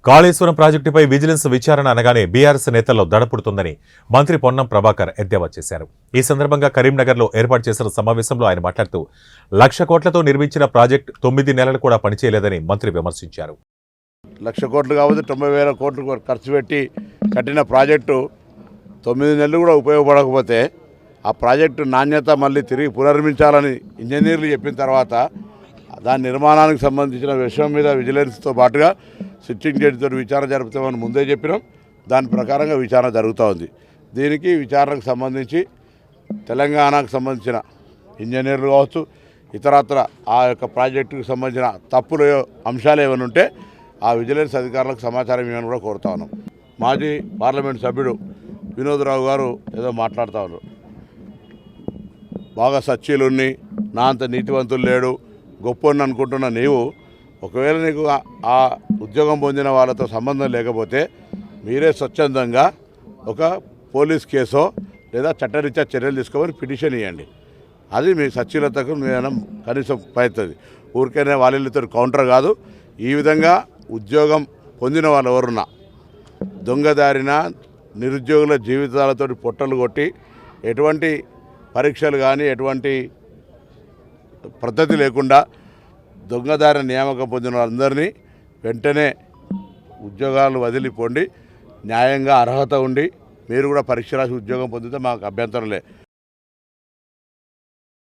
కాళేశ్వరం ప్రాజెక్టుపై విజిలెన్స్ విచారణ అనగానే బీఆర్ఎస్ నేతల్లో దడపుడుతుందని మంత్రి పొన్నం ప్రభాకర్ ఎద్దేవా చేశారు. ఈ సందర్భంగా కరీంనగర్లో ఏర్పాటు చేసిన సమావేశంలో ఆయన మాట్లాడుతూ 1,00,000 కోట్లతో నిర్మించిన ప్రాజెక్టు 9 నెలలు కూడా పనిచేయలేదని మంత్రి విమర్శించారు. 1,00,000 కోట్లు కావచ్చు 90,000 కోట్లు ఖర్చు పెట్టి కట్టిన ప్రాజెక్టు 9 నెలలు కూడా ఉపయోగపడకపోతే ఆ ప్రాజెక్టు నాణ్యత మళ్ళీ తిరిగి పునర్మించాలని ఇంజనీర్లు చెప్పిన తర్వాత దాని నిర్మాణానికి సంబంధించిన విషయం మీద విజిలెన్స్తో పాటుగా సిట్టింగ్ జడ్జితో విచారణ జరుపుతామని ముందే చెప్పినాం. దాని ప్రకారంగా విచారణ జరుగుతూ ఉంది. దీనికి విచారణకు సంబంధించి తెలంగాణకు సంబంధించిన ఇంజనీర్లు కావచ్చు, ఇతరత్ర ఆ యొక్క ప్రాజెక్టుకు సంబంధించిన తప్పులు అంశాలు ఏమైనా ఉంటే ఆ విజిలెన్స్ అధికారులకు సమాచారం ఇవ్వని కూడా కోరుతా ఉన్నాం. మాజీ పార్లమెంట్ సభ్యుడు వినోద్రావు గారు ఏదో మాట్లాడుతూ ఉన్నారు. బాగా సచ్చీలున్ని నా అంత నీతివంతులు లేడు గొప్పని అనుకుంటున్న నీవు ఒకవేళ నీకు ఆ ఉద్యోగం పొందిన వాళ్ళతో సంబంధం లేకపోతే మీరే స్వచ్ఛందంగా ఒక పోలీస్ కేసో లేదా చట్టరీత్యా చర్యలు తీసుకోమని పిటిషన్ ఇవ్వండి. అది మీ సచ్చీలతకు మేము కనీసం పడుతుంది. ఊరికైనా వాళ్ళతో కౌంటర్ కాదు. ఈ విధంగా ఉద్యోగం పొందిన వాళ్ళు ఎవరున్నా దొంగదారిన నిరుద్యోగుల జీవితాలతో పొట్టలు కొట్టి ఎటువంటి పరీక్షలు కానీ ఎటువంటి పద్ధతి లేకుండా దొంగదారి నియామకం పొందిన వాళ్ళందరినీ వెంటనే ఉద్యోగాలు వదిలిపోండి. న్యాయంగా అర్హత ఉండి మీరు కూడా పరీక్ష రాసి ఉద్యోగం పొందితే మాకు అభ్యంతరం లేదు.